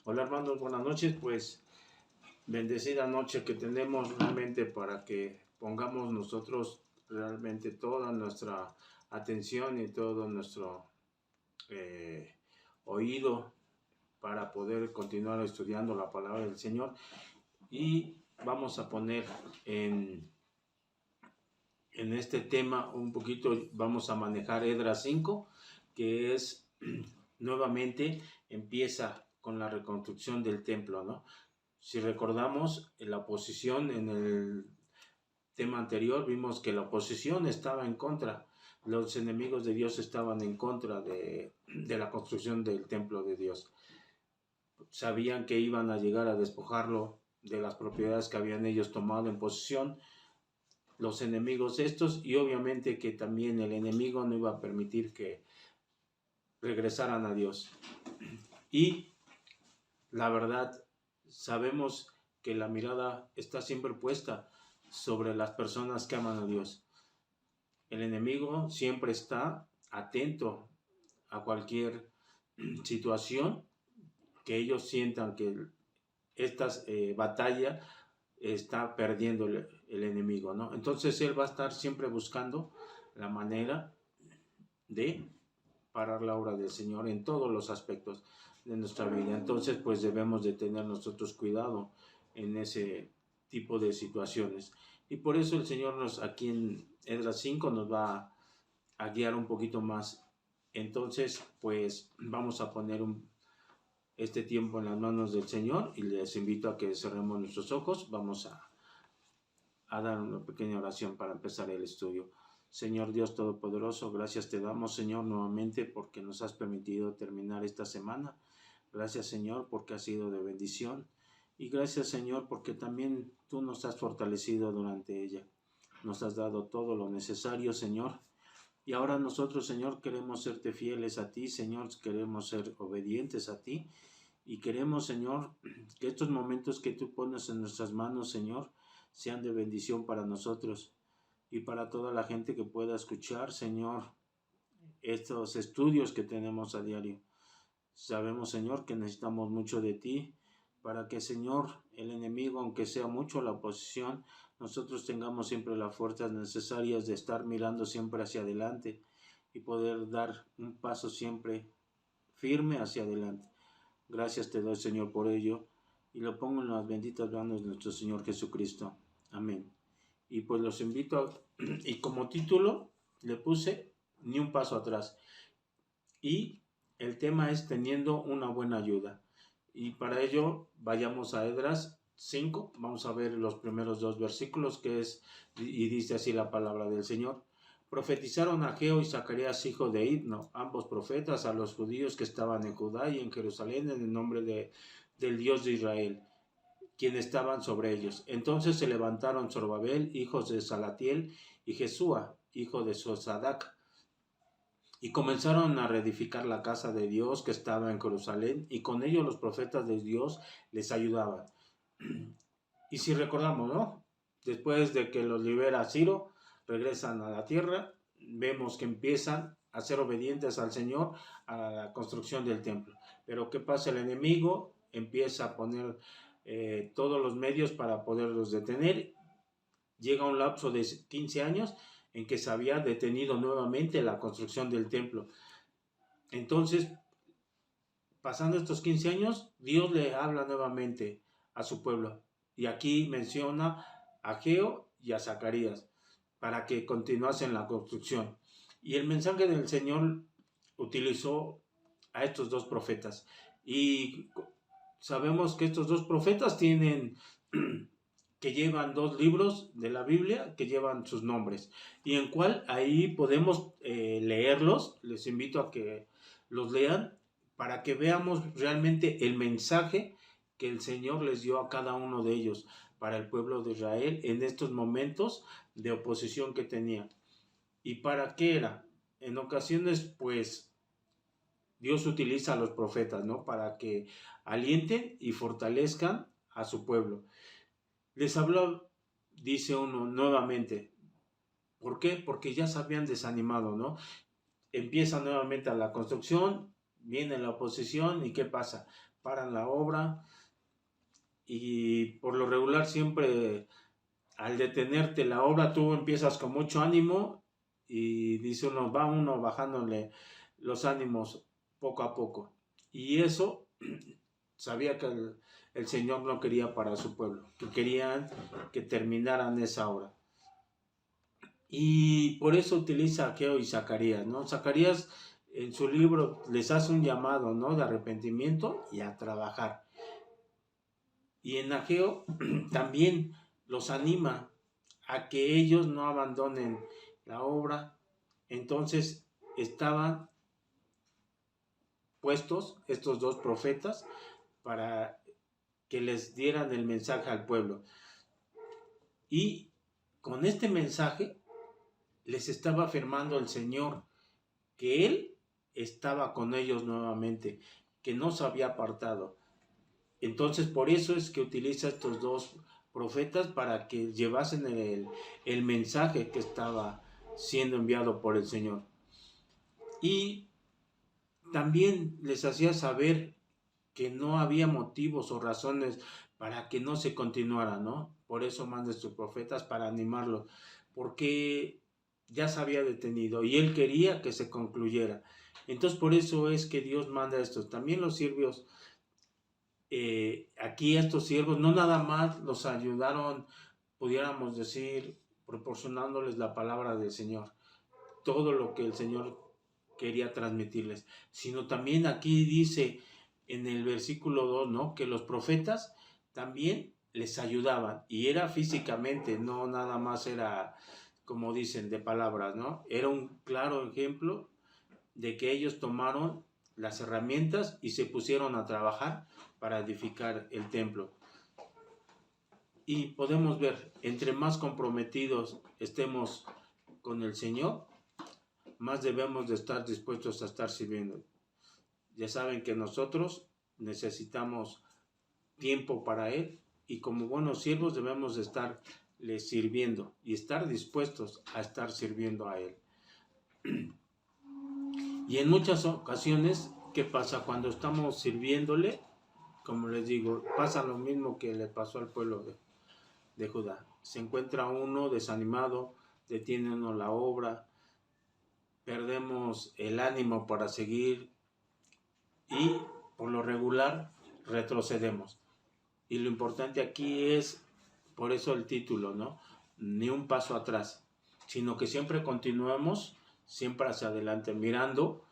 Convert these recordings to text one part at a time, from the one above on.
Hola hermanos, buenas noches. Pues bendecida noche que tenemos realmente para que pongamos nosotros realmente toda nuestra atención y todo nuestro eh, oído para poder continuar estudiando la palabra del Señor. Y vamos a poner en este tema un poquito, vamos a manejar Esdras 5, que es nuevamente empieza con la reconstrucción del templo, ¿no? Si recordamos la oposición en el tema anterior, vimos que la oposición estaba en contra, los enemigos de Dios estaban en contra de la construcción del templo de Dios. Sabían que iban a llegar a despojarlo de las propiedades que habían ellos tomado en posesión, los enemigos estos, y obviamente que también el enemigo no iba a permitir que regresaran a Dios. Y la verdad, sabemos que la mirada está siempre puesta sobre las personas que aman a Dios. El enemigo siempre está atento a cualquier situación que ellos sientan que esta batalla está perdiendo el enemigo, ¿no? Entonces él va a estar siempre buscando la manera de parar la obra del Señor en todos los aspectos de nuestra vida. Entonces pues debemos de tener nosotros cuidado en ese tipo de situaciones. Y por eso el Señor nos aquí en Esdras 5 nos va a guiar un poquito más. Entonces pues vamos a poner este tiempo en las manos del Señor y les invito a que cerremos nuestros ojos. Vamos a dar una pequeña oración para empezar el estudio. Señor Dios Todopoderoso, gracias te damos, Señor, nuevamente porque nos has permitido terminar esta semana. Gracias, Señor, porque ha sido de bendición. Y gracias, Señor, porque también tú nos has fortalecido durante ella. Nos has dado todo lo necesario, Señor. Y ahora nosotros, Señor, queremos serte fieles a ti, Señor, queremos ser obedientes a ti. Y queremos, Señor, que estos momentos que tú pones en nuestras manos, Señor, sean de bendición para nosotros y para toda la gente que pueda escuchar, Señor, estos estudios que tenemos a diario. Sabemos, Señor, que necesitamos mucho de ti para que, Señor, el enemigo, aunque sea mucho la oposición, nosotros tengamos siempre las fuerzas necesarias de estar mirando siempre hacia adelante y poder dar un paso siempre firme hacia adelante. Gracias te doy, Señor, por ello, y lo pongo en las benditas manos de nuestro Señor Jesucristo. Amén. Y pues los invito y como título le puse Ni un paso atrás. Y el tema es teniendo una buena ayuda. Y para ello vayamos a Esdras 5. Vamos a ver los primeros dos versículos y dice así la palabra del Señor. Profetizaron Ageo y Zacarías, hijo de Idno, ambos profetas, a los judíos que estaban en Judá y en Jerusalén en el nombre del Dios de Israel, quienes estaban sobre ellos. Entonces se levantaron Zorobabel, hijos de Salatiel, y Jesúa, hijo de Sosadac, y comenzaron a reedificar la casa de Dios que estaba en Jerusalén, y con ellos los profetas de Dios les ayudaban. Y si recordamos, ¿no? Después de que los libera Ciro, regresan a la tierra, vemos que empiezan a ser obedientes al Señor a la construcción del templo. Pero ¿qué pasa? El enemigo empieza a poner todos los medios para poderlos detener. Llega un lapso de 15 años en que se había detenido nuevamente la construcción del templo. Entonces, pasando estos 15 años, Dios le habla nuevamente a su pueblo. Y aquí menciona a Ageo y a Zacarías para que continuasen la construcción. Y el mensaje del Señor utilizó a estos dos profetas. Y sabemos que estos dos profetas que llevan dos libros de la Biblia que llevan sus nombres y en cual ahí podemos leerlos. Les invito a que los lean para que veamos realmente el mensaje que el Señor les dio a cada uno de ellos para el pueblo de Israel en estos momentos de oposición que tenía. ¿Y para qué era? En ocasiones pues Dios utiliza a los profetas, ¿no? Para que alienten y fortalezcan a su pueblo. Les habló, dice uno nuevamente. ¿Por qué? Porque ya se habían desanimado, ¿no? Empieza nuevamente a la construcción, viene la oposición y ¿qué pasa? paran la obra y por lo regular siempre al detenerte la obra tú empiezas con mucho ánimo y dice uno, va uno bajándole los ánimos poco a poco. Y eso sabía que el Señor no quería para su pueblo, que querían que terminaran esa obra. Y por eso utiliza Ageo y Zacarías, ¿no? Zacarías en su libro les hace un llamado, ¿no? De arrepentimiento y a trabajar. Y en Ageo también los anima a que ellos no abandonen la obra. Entonces estaban puestos estos dos profetas para que les dieran el mensaje al pueblo. Y con este mensaje les estaba afirmando el Señor que Él estaba con ellos nuevamente, que no se había apartado. Entonces por eso es que utiliza estos dos profetas para que llevasen el mensaje que estaba siendo enviado por el Señor. Y también les hacía saber que no había motivos o razones para que no se continuara, ¿no? Por eso manda a sus profetas para animarlos, porque ya se había detenido y él quería que se concluyera. Entonces por eso es que Dios manda estos. También los siervos, aquí estos siervos no nada más los ayudaron, pudiéramos decir, proporcionándoles la palabra del Señor, todo lo que el Señor quería transmitirles, sino también aquí dice en el versículo 2, ¿no? Que los profetas también les ayudaban y era físicamente, no nada más era como dicen de palabras, ¿no? Era un claro ejemplo de que ellos tomaron las herramientas y se pusieron a trabajar para edificar el templo. Y podemos ver, entre más comprometidos estemos con el Señor, más debemos de estar dispuestos a estar sirviendo. Ya saben que nosotros necesitamos tiempo para Él y como buenos siervos debemos de estarle sirviendo y estar dispuestos a estar sirviendo a Él. Y en muchas ocasiones, ¿qué pasa? Cuando estamos sirviéndole, como les digo, pasa lo mismo que le pasó al pueblo de Judá. Se encuentra uno desanimado, detiene uno la obra, perdemos el ánimo para seguir y por lo regular retrocedemos. Y lo importante aquí es, por eso el título, ¿no? Ni un paso atrás, sino que siempre continuemos, siempre hacia adelante, mirando,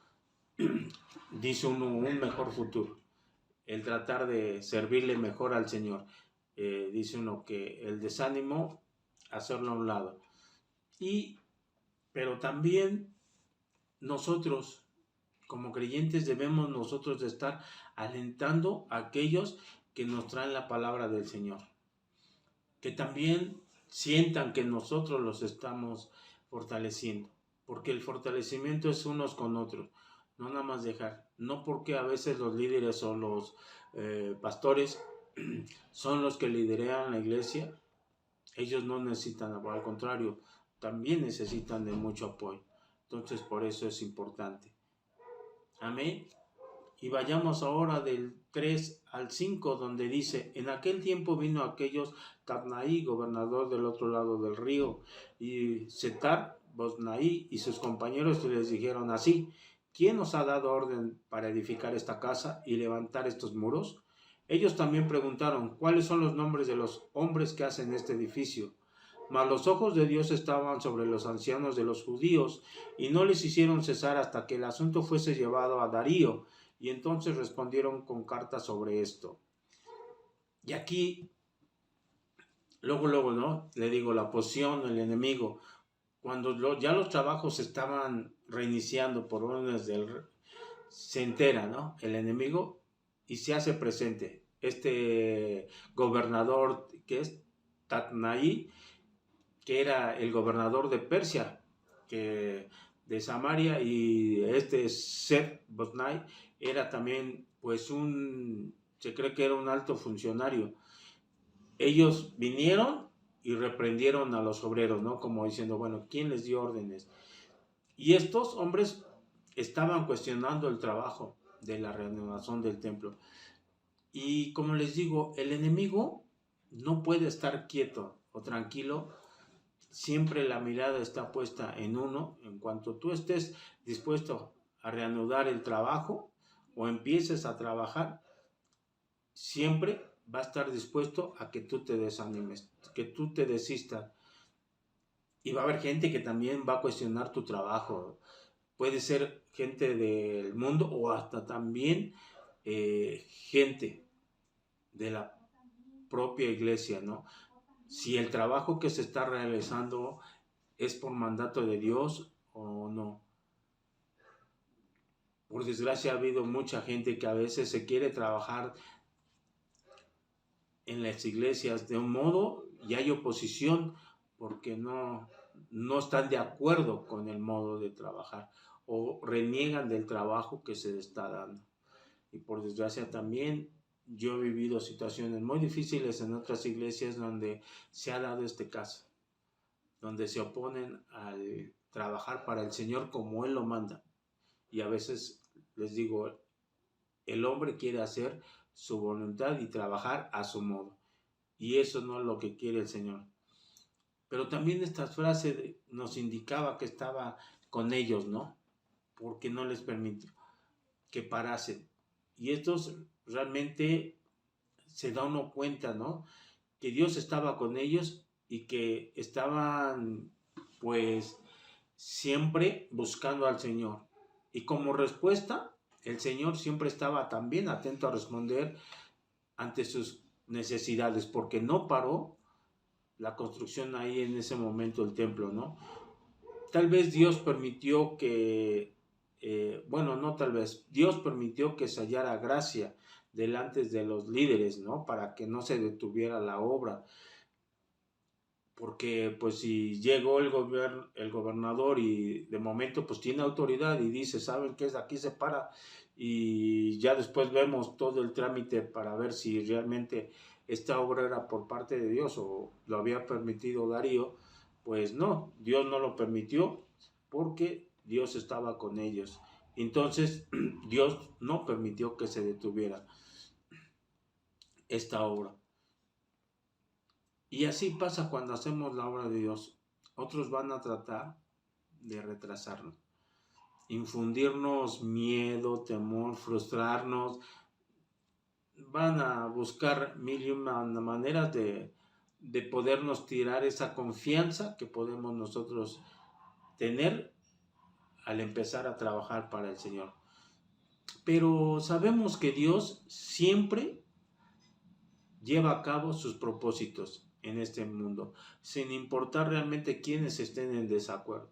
dice uno, un mejor futuro. El tratar de servirle mejor al Señor. Dice uno que el desánimo, hacerlo a un lado. Pero también nosotros, como creyentes, debemos nosotros de estar alentando a aquellos que nos traen la palabra del Señor. Que también sientan que nosotros los estamos fortaleciendo. Porque el fortalecimiento es unos con otros. No nada más dejar. No porque a veces los líderes o los pastores son los que lideran la iglesia. Ellos no necesitan, al contrario, también necesitan de mucho apoyo. Entonces por eso es importante. Amén. Y vayamos ahora del 3 al 5, donde dice, en aquel tiempo vino aquellos Tatnaí, gobernador del otro lado del río, y Setar, Boznaí y sus compañeros les dijeron así, ¿quién nos ha dado orden para edificar esta casa y levantar estos muros? Ellos también preguntaron, ¿cuáles son los nombres de los hombres que hacen este edificio? Mas los ojos de Dios estaban sobre los ancianos de los judíos, y no les hicieron cesar hasta que el asunto fuese llevado a Darío, y entonces respondieron con cartas sobre esto. Y aquí, luego, ¿no? Le digo, la oposición, el enemigo, cuando ya los trabajos estaban reiniciando por órdenes se entera, ¿no? El enemigo y se hace presente. Este gobernador que es Tatnaí, que era el gobernador de Persia, de Samaria, y este Seth-Boznai era también, pues, se cree que era un alto funcionario. Ellos vinieron y reprendieron a los obreros, ¿no? Como diciendo, bueno, ¿quién les dio órdenes? Y estos hombres estaban cuestionando el trabajo de la renovación del templo. Y como les digo, el enemigo no puede estar quieto o tranquilo. Siempre la mirada está puesta en uno. En cuanto tú estés dispuesto a reanudar el trabajo o empieces a trabajar, siempre va a estar dispuesto a que tú te desanimes, que tú te desistas. Y va a haber gente que también va a cuestionar tu trabajo. Puede ser gente del mundo o hasta también gente de la propia iglesia, ¿no? Si el trabajo que se está realizando es por mandato de Dios o no. Por desgracia ha habido mucha gente que a veces se quiere trabajar en las iglesias de un modo y hay oposición porque no están de acuerdo con el modo de trabajar o reniegan del trabajo que se está dando. Y por desgracia también yo he vivido situaciones muy difíciles en otras iglesias donde se ha dado este caso, donde se oponen al trabajar para el Señor como Él lo manda. Y a veces les digo, el hombre quiere hacer su voluntad y trabajar a su modo. Y eso no es lo que quiere el Señor. Pero también esta frase nos indicaba que estaba con ellos, ¿no? Porque no les permitió que parasen. Y estos realmente se da uno cuenta, ¿no? Que Dios estaba con ellos y que estaban, pues, siempre buscando al Señor. Y como respuesta, el Señor siempre estaba también atento a responder ante sus necesidades, porque no paró la construcción ahí en ese momento el templo, ¿no? Tal vez Dios permitió que, no tal vez, Dios permitió que se hallara gracia delante de los líderes, ¿no? Para que no se detuviera la obra. Porque pues si llegó el gobernador y de momento pues tiene autoridad y dice, ¿saben qué es? Aquí se para y ya después vemos todo el trámite para ver si realmente esta obra era por parte de Dios o lo había permitido Darío, pues no, Dios no lo permitió porque Dios estaba con ellos. Entonces Dios no permitió que se detuviera esta obra. Y así pasa cuando hacemos la obra de Dios. Otros van a tratar de retrasarnos, infundirnos miedo, temor, frustrarnos. Van a buscar mil y una maneras de podernos tirar esa confianza que podemos nosotros tener al empezar a trabajar para el Señor. Pero sabemos que Dios siempre lleva a cabo sus propósitos en este mundo, sin importar realmente quiénes estén en desacuerdo.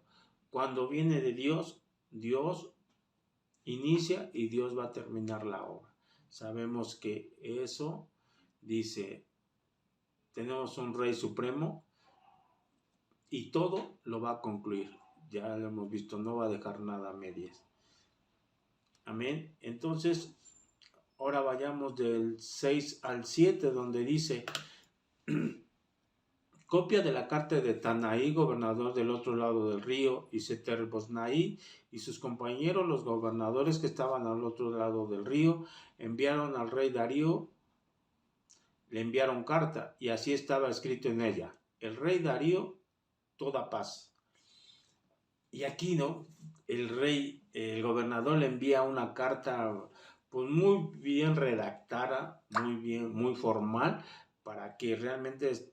Cuando viene de Dios, Dios inicia y Dios va a terminar la obra. Sabemos que eso dice, tenemos un Rey Supremo y todo lo va a concluir. Ya lo hemos visto, no va a dejar nada a medias. Amén. Entonces, ahora vayamos del 6 al 7, donde dice, copia de la carta de Tanaí, gobernador del otro lado del río, y Seter-Bosnaí y sus compañeros, los gobernadores que estaban al otro lado del río, enviaron al rey Darío, le enviaron carta, y así estaba escrito en ella: el rey Darío, toda paz. Y aquí, ¿no? El gobernador le envía una carta, pues muy bien redactada, muy bien, muy formal, para que realmente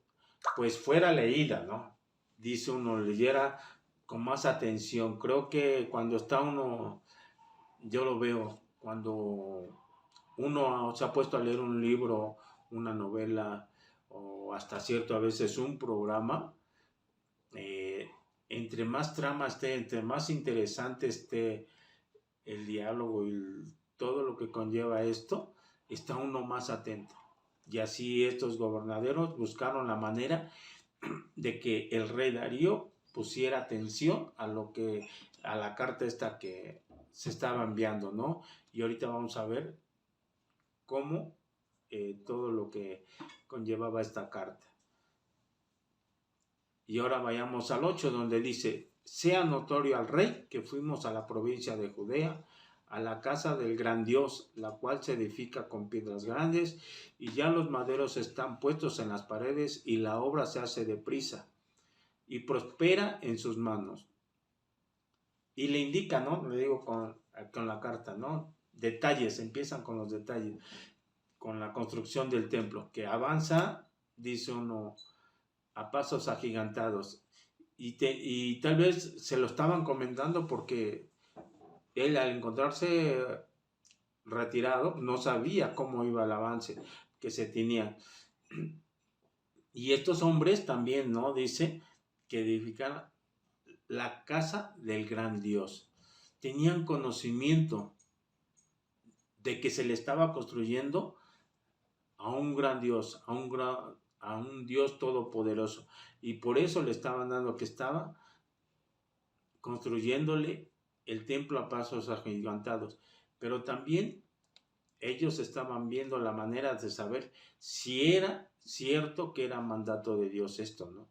pues fuera leída, ¿no? Dice uno, leyera con más atención. Creo que cuando está uno, yo lo veo, cuando uno se ha puesto a leer un libro, una novela, o hasta cierto a veces un programa, entre más trama esté, entre más interesante esté el diálogo y todo lo que conlleva esto, está uno más atento. Y así estos gobernaderos buscaron la manera de que el rey Darío pusiera atención a la carta esta que se estaba enviando, ¿no? Y ahorita vamos a ver cómo todo lo que conllevaba esta carta. Y ahora vayamos al 8, donde dice: sea notorio al rey que fuimos a la provincia de Judea, a la casa del gran Dios, la cual se edifica con piedras grandes, y ya los maderos están puestos en las paredes, y la obra se hace deprisa, y prospera en sus manos. Y le indica, ¿no? Le digo con la carta, ¿no? Detalles, empiezan con los detalles, con la construcción del templo, que avanza, dice uno, a pasos agigantados. Y tal vez se lo estaban comentando porque él, al encontrarse retirado, no sabía cómo iba el avance que se tenía. Y estos hombres también, ¿no? Dice que edifican la casa del gran Dios. Tenían conocimiento de que se le estaba construyendo a un gran Dios, a un Dios todopoderoso. Y por eso le estaban dando, que estaba construyéndole el templo a pasos agigantados. Pero también ellos estaban viendo la manera de saber si era cierto que era mandato de Dios esto, ¿no?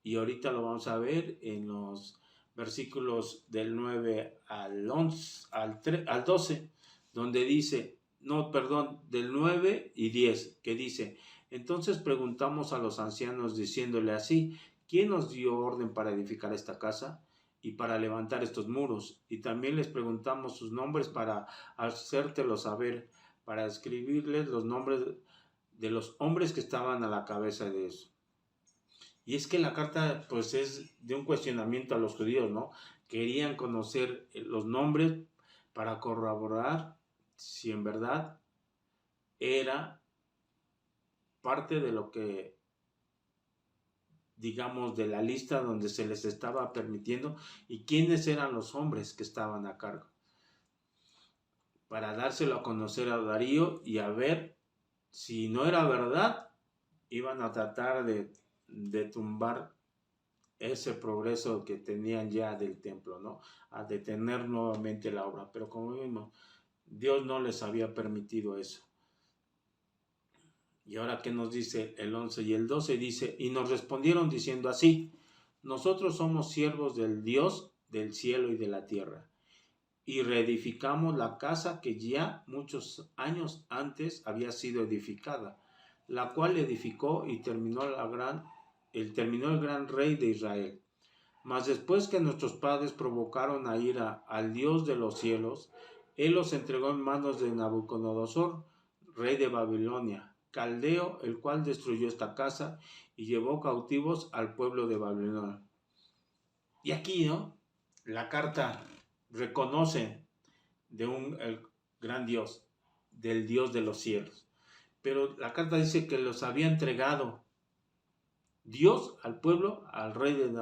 Y ahorita lo vamos a ver en los versículos del 9 al 11, al 12, donde dice, no, perdón, del 9 y 10, que dice, entonces preguntamos a los ancianos diciéndole así, ¿quién nos dio orden para edificar esta casa y para levantar estos muros? Y también les preguntamos sus nombres para hacértelos saber, para escribirles los nombres de los hombres que estaban a la cabeza de eso. Y es que la carta pues es de un cuestionamiento a los judíos, ¿no? Querían conocer los nombres para corroborar si en verdad era parte de lo que, digamos, de la lista donde se les estaba permitiendo y quiénes eran los hombres que estaban a cargo. Para dárselo a conocer a Darío y a ver si no era verdad, iban a tratar de tumbar ese progreso que tenían ya del templo, ¿no? A detener nuevamente la obra. Pero como vimos, Dios no les había permitido eso. Y ahora, ¿qué nos dice el 11 y el 12? Dice, y nos respondieron diciendo así, nosotros somos siervos del Dios del cielo y de la tierra, y reedificamos la casa que ya muchos años antes había sido edificada, la cual edificó y terminó el gran rey de Israel. Mas después que nuestros padres provocaron a ira al Dios de los cielos, él los entregó en manos de Nabucodonosor, rey de Babilonia, caldeo, el cual destruyó esta casa y llevó cautivos al pueblo de Babilonia. Y aquí, ¿no? La carta reconoce de el gran Dios, del Dios de los cielos. Pero la carta dice que los había entregado Dios al pueblo, al rey de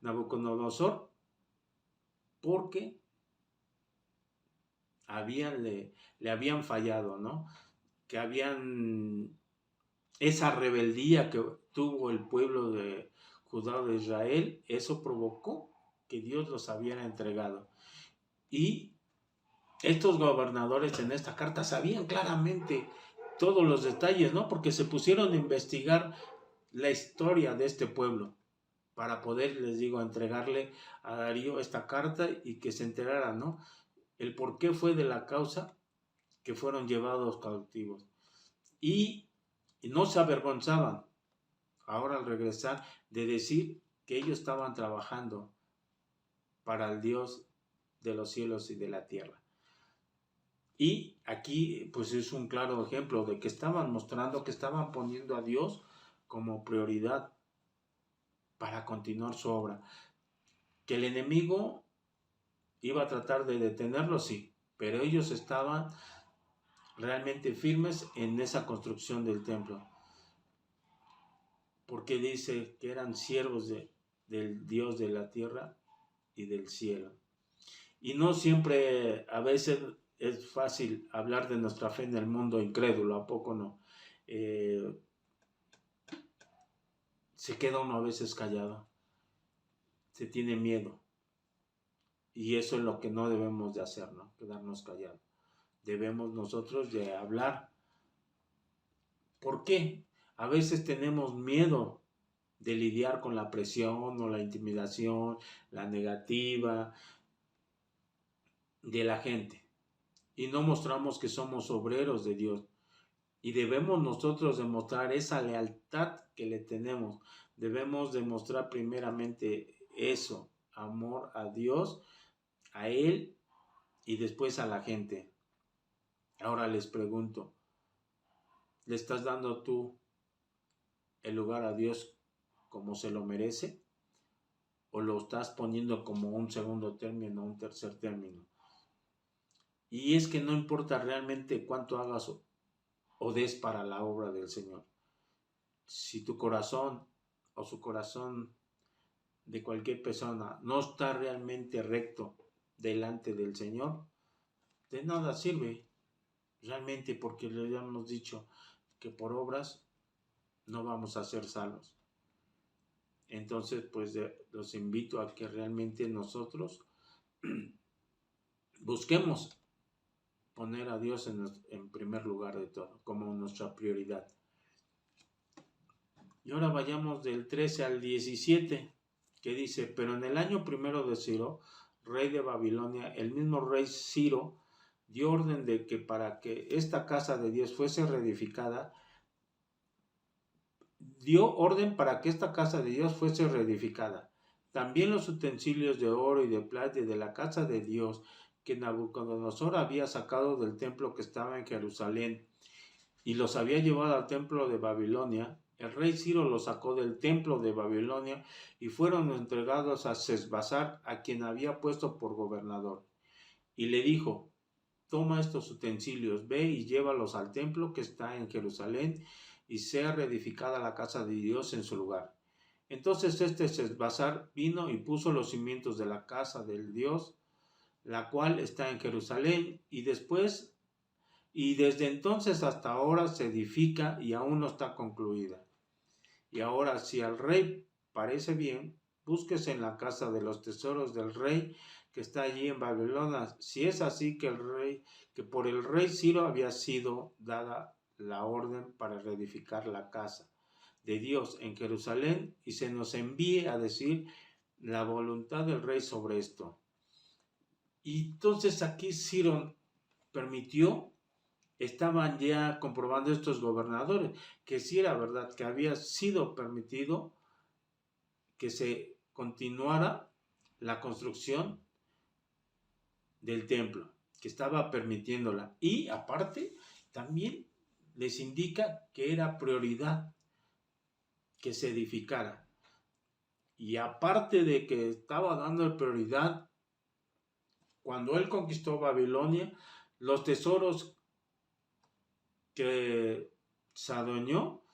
Nabucodonosor, porque le habían fallado, ¿no? Que habían esa rebeldía que tuvo el pueblo de Judá de Israel, eso provocó que Dios los había entregado. Y estos gobernadores en esta carta sabían claramente todos los detalles, ¿no? Porque se pusieron a investigar la historia de este pueblo para poder, les digo, entregarle a Darío esta carta y que se enterara, ¿no? El por qué fue de la causa que fueron llevados cautivos. Y no se avergonzaban, ahora al regresar, de decir que ellos estaban trabajando para el Dios de los cielos y de la tierra. Y aquí pues es un claro ejemplo de que estaban mostrando que estaban poniendo a Dios como prioridad para continuar su obra. Que el enemigo iba a tratar de detenerlo, sí, pero ellos estaban realmente firmes en esa construcción del templo. Porque dice que eran siervos del Dios de la tierra y del cielo. Y no siempre, a veces es fácil hablar de nuestra fe en el mundo incrédulo, ¿a poco no? Se queda uno a veces callado, se tiene miedo. Y eso es lo que no debemos de hacer, ¿no? Quedarnos callados. Debemos nosotros de hablar. ¿Por qué? A veces tenemos miedo de lidiar con la presión o la intimidación, la negativa. de la gente y no mostramos que somos obreros de Dios. Y debemos nosotros demostrar esa lealtad que le tenemos. Debemos demostrar primeramente eso, amor a Dios, a Él y después a la gente. Ahora les pregunto, ¿le estás dando tú el lugar a Dios como se lo merece? ¿O lo estás poniendo como un segundo término, un tercer término? Y es que no importa realmente cuánto hagas o des para la obra del Señor. Si tu corazón o su corazón de cualquier persona no está realmente recto delante del Señor, de nada sirve realmente, porque le hemos dicho que por obras no vamos a ser salvos. Entonces, pues los invito a que realmente nosotros busquemos poner a Dios en primer lugar de todo, como nuestra prioridad. Y ahora vayamos del 13 al 17, que dice: pero en el año primero de Ciro, rey de Babilonia, el mismo rey Ciro dio orden de que para que esta casa de Dios fuese reedificada, También los utensilios de oro y de plata de la casa de Dios que Nabucodonosor había sacado del templo que estaba en Jerusalén y los había llevado al templo de Babilonia, el rey Ciro los sacó del templo de Babilonia y fueron entregados a Sesbazar, a quien había puesto por gobernador. Y le dijo: toma estos utensilios, ve y llévalos al templo que está en Jerusalén, y sea reedificada la casa de Dios en su lugar. Entonces Sesbazar vino y puso los cimientos de la casa del Dios, la cual está en Jerusalén, y desde entonces hasta ahora se edifica y aún no está concluida. Y ahora, si al rey parece bien, búsquese en la casa de los tesoros del rey que está allí en Babilonia, si es así que por el rey Ciro había sido dada la orden para reedificar la casa de Dios en Jerusalén, y se nos envíe a decir la voluntad del rey sobre esto. Y entonces aquí Ciro permitió. Estaban ya comprobando estos gobernadores que sí era verdad, que había sido permitido que se continuara la construcción del templo, que estaba permitiéndola. Y aparte, también les indica que era prioridad que se edificara. Y aparte de que estaba dando prioridad, cuando él conquistó Babilonia, los tesoros que se adueñó,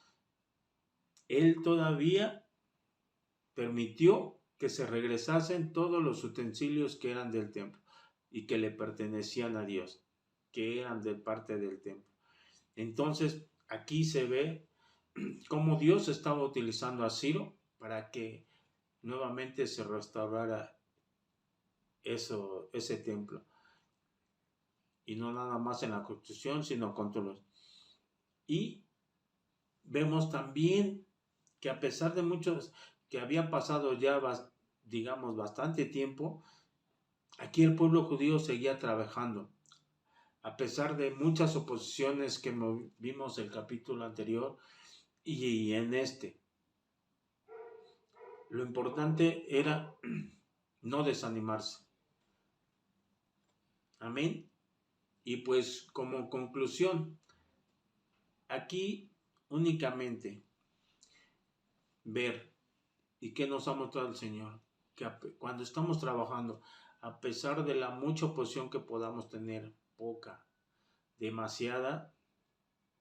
él todavía permitió que se regresasen todos los utensilios que eran del templo y que le pertenecían a Dios, que eran de parte del templo. Entonces, aquí se ve cómo Dios estaba utilizando a Ciro para que nuevamente se restaurara ese templo. Y no nada más en la construcción, sino con todos. Y vemos también que a pesar de muchos que habían pasado ya, digamos, bastante tiempo, aquí el pueblo judío seguía trabajando. A pesar de muchas oposiciones que vimos en el capítulo anterior y en este. Lo importante era no desanimarse. Amén. Y pues como conclusión, aquí únicamente ver y que nos ha mostrado el Señor, que cuando estamos trabajando, a pesar de la mucha oposición que podamos tener, poca, demasiada,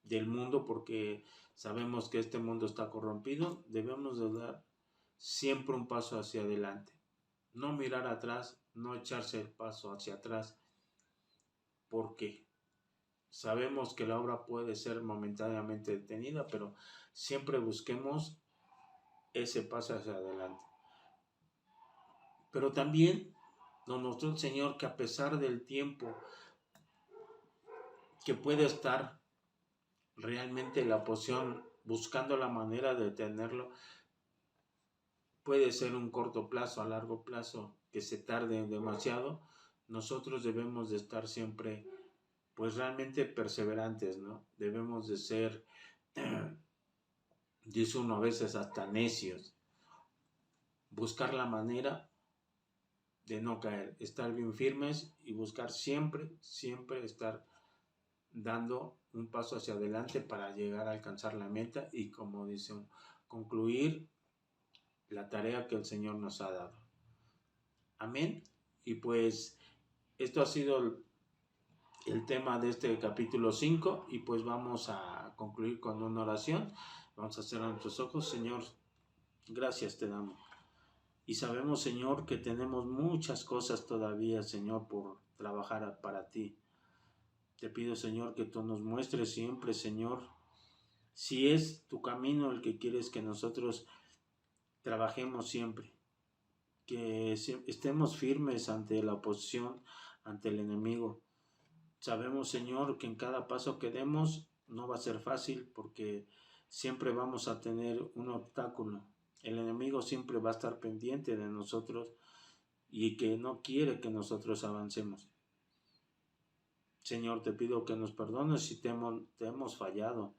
del mundo, porque sabemos que este mundo está corrompido, debemos de dar siempre un paso hacia adelante, no mirar atrás, no echarse el paso hacia atrás, porque sabemos que la obra puede ser momentáneamente detenida, pero siempre busquemos ese paso hacia adelante. Pero también nos mostró el Señor que a pesar del tiempo que puede estar realmente la oposición buscando la manera de detenerlo, puede ser un corto plazo, a largo plazo, que se tarde demasiado, nosotros debemos de estar siempre, pues realmente perseverantes, ¿no? Debemos de ser, dice uno a veces hasta necios, buscar la manera de no caer, estar bien firmes y buscar siempre, siempre estar dando un paso hacia adelante para llegar a alcanzar la meta y, como dicen, concluir la tarea que el Señor nos ha dado. Amén. Y pues esto ha sido el tema de este capítulo 5 y pues vamos a concluir con una oración. Vamos a cerrar nuestros ojos. Señor, gracias te damos. Y sabemos, Señor, que tenemos muchas cosas todavía, Señor, por trabajar para ti. Te pido, Señor, que tú nos muestres siempre, Señor, si es tu camino el que quieres que nosotros trabajemos siempre. Que estemos firmes ante la oposición, ante el enemigo. Sabemos, Señor, que en cada paso que demos no va a ser fácil porque siempre vamos a tener un obstáculo. El enemigo siempre va a estar pendiente de nosotros y que no quiere que nosotros avancemos. Señor, te pido que nos perdones si te hemos fallado,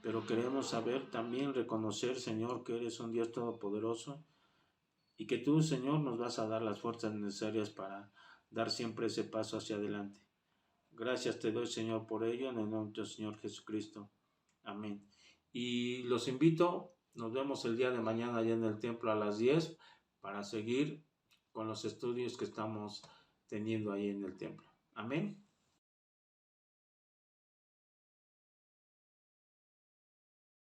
pero queremos saber también reconocer, Señor, que eres un Dios todopoderoso y que tú, Señor, nos vas a dar las fuerzas necesarias para dar siempre ese paso hacia adelante. Gracias te doy, Señor, por ello, en el nombre del Señor Jesucristo. Amén. Y los invito, nos vemos el día de mañana allá en el templo a las 10 para seguir con los estudios que estamos teniendo ahí en el templo. Amén.